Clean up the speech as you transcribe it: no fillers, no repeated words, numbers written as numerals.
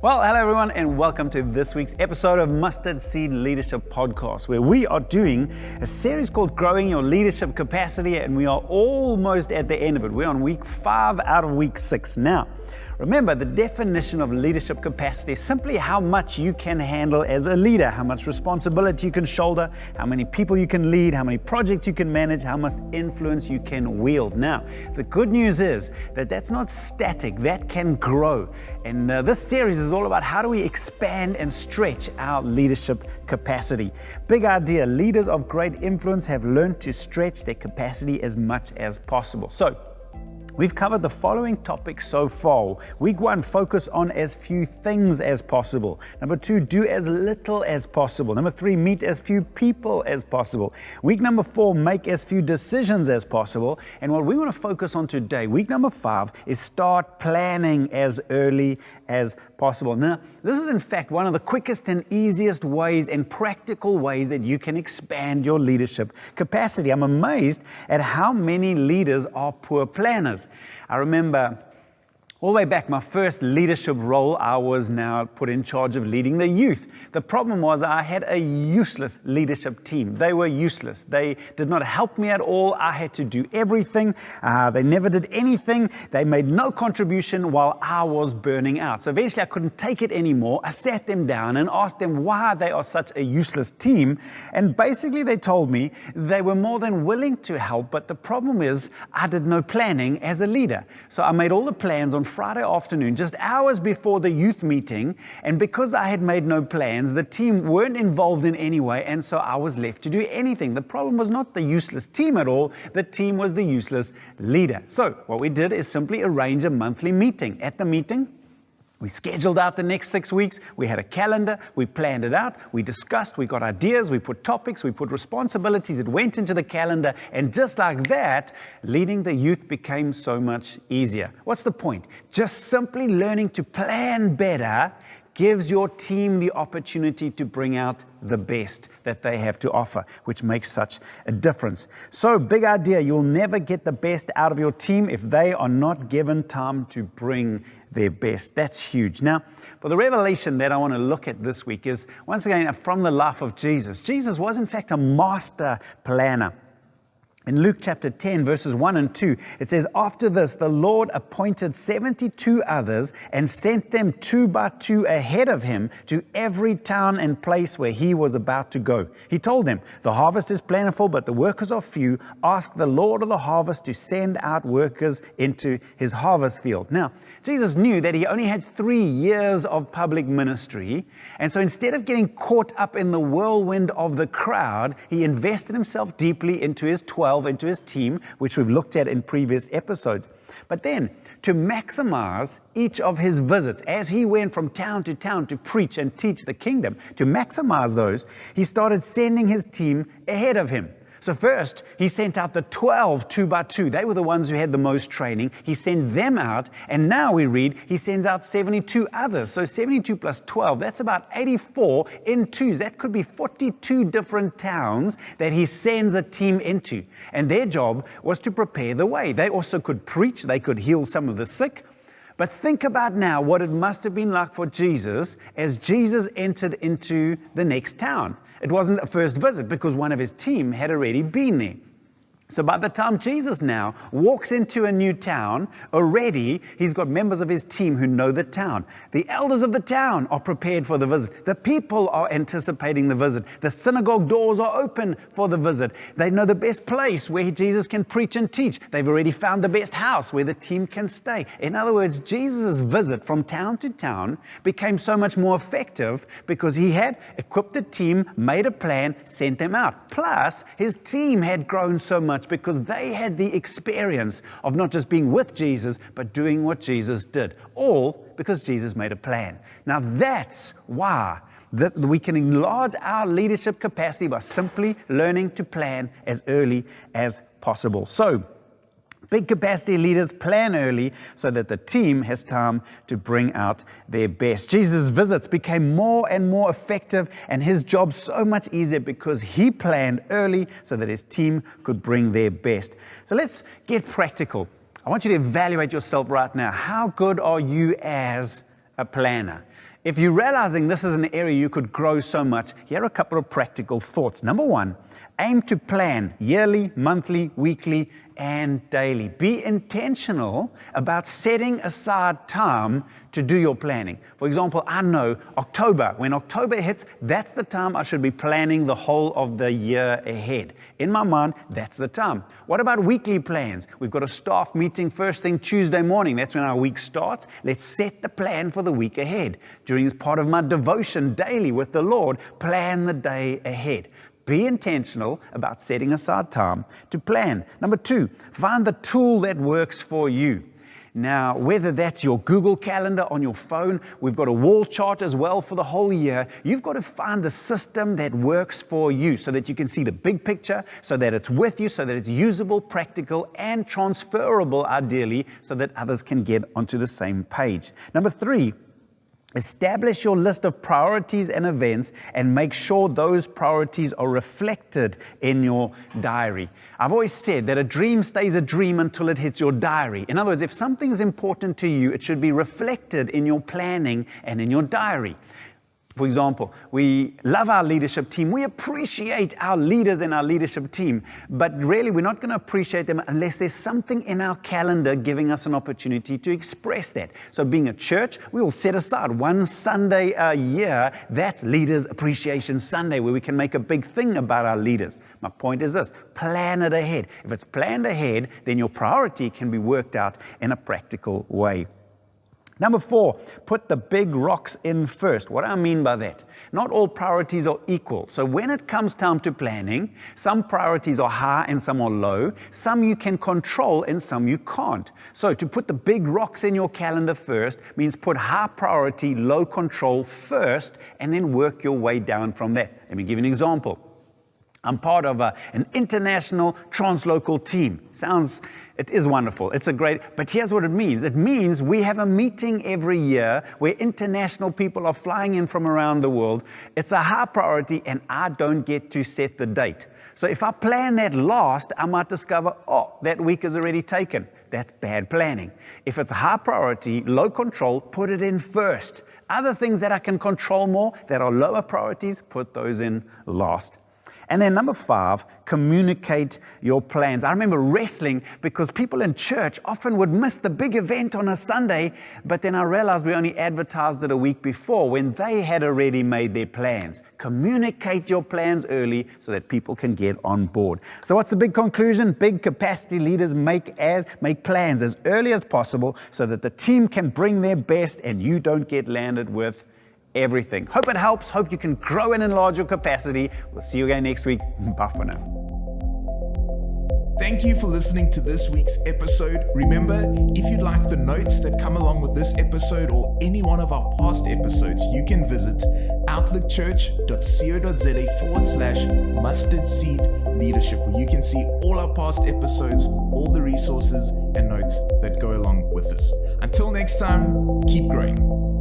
Well, hello everyone, and welcome to this week's episode of Mustard Seed Leadership Podcast, where we are doing a series called Growing Your Leadership Capacity, and we are almost at the end of it. We're on week 5 out of week 6 now. Remember, the definition of leadership capacity is simply how much you can handle as a leader, how much responsibility you can shoulder, how many people you can lead, how many projects you can manage, how much influence you can wield. Now, the good news is that that's not static, that can grow. And this series is all about how do we expand and stretch our leadership capacity. Big idea, leaders of great influence have learned to stretch their capacity as much as possible. So, we've covered the following topics so far. Week 1, focus on as few things as possible. Number 2, do as little as possible. Number 3, meet as few people as possible. Week number 4, make as few decisions as possible. And what we want to focus on today, week number 5, is start planning as early as possible. Now, this is in fact one of the quickest and easiest ways and practical ways that you can expand your leadership capacity. I'm amazed at how many leaders are poor planners. I remember all the way back, my first leadership role, I was now put in charge of leading the youth. The problem was I had a useless leadership team. They were useless. They did not help me at all. I had to do everything. They never did anything. They made no contribution while I was burning out. So eventually I couldn't take it anymore. I sat them down and asked them why they are such a useless team. And basically they told me they were more than willing to help, but the problem is I did no planning as a leader. So I made all the plans on Friday afternoon, just hours before the youth meeting, and because I had made no plans, the team weren't involved in any way, and so I was left to do anything. The problem was not the useless team at all, the team was the useless leader. So what we did is simply arrange a monthly meeting. At the meeting, we scheduled out the next 6 weeks, we had a calendar, we planned it out, we discussed, we got ideas, we put topics, we put responsibilities, it went into the calendar, and just like that, leading the youth became so much easier. What's the point? Just simply learning to plan better gives your team the opportunity to bring out the best that they have to offer, which makes such a difference. So, big idea, you'll never get the best out of your team if they are not given time to bring their best. That's huge. Now, for the revelation that I want to look at this week is, once again, from the life of Jesus. Jesus was, in fact, a master planner. In Luke chapter 10, verses 1 and 2, it says, "After this, the Lord appointed 72 others and sent them 2 by 2 ahead of him to every town and place where he was about to go. He told them, 'The harvest is plentiful, but the workers are few. Ask the Lord of the harvest to send out workers into his harvest field.'" Now, Jesus knew that he only had 3 years of public ministry, and so instead of getting caught up in the whirlwind of the crowd, he invested himself deeply into his 12, into his team, which we've looked at in previous episodes. But then, to maximize each of his visits, as he went from town to preach and teach the kingdom, to maximize those, he started sending his team ahead of him. So first, he sent out the 12 2 by 2. They were the ones who had the most training. He sent them out, and now we read he sends out 72 others. So 72 plus 12, that's about 84 in twos. That could be 42 different towns that he sends a team into. And their job was to prepare the way. They also could preach, they could heal some of the sick. But think about now what it must have been like for Jesus as Jesus entered into the next town. It wasn't a first visit because one of his team had already been there. So by the time Jesus now walks into a new town, already he's got members of his team who know the town. The elders of the town are prepared for the visit. The people are anticipating the visit. The synagogue doors are open for the visit. They know the best place where Jesus can preach and teach. They've already found the best house where the team can stay. In other words, Jesus' visit from town to town became so much more effective because he had equipped the team, made a plan, sent them out. Plus, his team had grown so much because they had the experience of not just being with Jesus, but doing what Jesus did. All because Jesus made a plan. Now that's why we can enlarge our leadership capacity by simply learning to plan as early as possible. So, big capacity leaders plan early so that the team has time to bring out their best. Jesus' visits became more and more effective and his job so much easier because he planned early so that his team could bring their best. So let's get practical. I want you to evaluate yourself right now. How good are you as a planner? If you're realizing this is an area you could grow so much, here are a couple of practical thoughts. Number one, aim to plan yearly, monthly, weekly, and daily. Be intentional about setting aside time to do your planning. For example, I know October, when October hits, that's the time I should be planning the whole of the year ahead. In my mind, that's the time. What about weekly plans? We've got a staff meeting first thing Tuesday morning. That's when our week starts. Let's set the plan for the week ahead. During this part of my devotion daily with the Lord, plan the day ahead. Be intentional about setting aside time to plan. Number two, find the tool that works for you. Now, whether that's your Google Calendar on your phone, we've got a wall chart as well for the whole year. You've got to find the system that works for you so that you can see the big picture, so that it's with you, so that it's usable, practical, and transferable, ideally, so that others can get onto the same page. Number three, establish your list of priorities and events and make sure those priorities are reflected in your diary. I've always said that a dream stays a dream until it hits your diary. In other words, if something is important to you, it should be reflected in your planning and in your diary. For example, we love our leadership team. We appreciate our leaders and our leadership team, but really we're not going to appreciate them unless there's something in our calendar giving us an opportunity to express that. So being a church, we will set aside one Sunday a year. That's Leaders Appreciation Sunday, where we can make a big thing about our leaders. My point is this: plan it ahead. If it's planned ahead, then your priority can be worked out in a practical way. Number four, put the big rocks in first. What do I mean by that? Not all priorities are equal. So when it comes time to planning, some priorities are high and some are low. Some you can control and some you can't. So to put the big rocks in your calendar first means put high priority, low control first, and then work your way down from there. Let me give you an example. I'm part of an international translocal team. It is wonderful. It's a great, but here's what it means. It means we have a meeting every year where international people are flying in from around the world. It's a high priority and I don't get to set the date. So if I plan that last, I might discover, that week is already taken. That's bad planning. If it's high priority, low control, put it in first. Other things that I can control more, that are lower priorities, put those in last. And then number five, communicate your plans. I remember wrestling because people in church often would miss the big event on a Sunday, but then I realized we only advertised it a week before when they had already made their plans. Communicate your plans early so that people can get on board. So what's the big conclusion? Big capacity leaders make plans as early as possible so that the team can bring their best and you don't get landed with everything. Hope it helps. Hope you can grow and enlarge your capacity. We'll see you again next week. Bye for now. Thank you for listening to this week's episode. Remember, if you like the notes that come along with this episode or any one of our past episodes, you can visit outlookchurch.co.za/mustardseed leadership, where you can see all our past episodes, all the resources and notes that go along with this. Until next time, keep growing.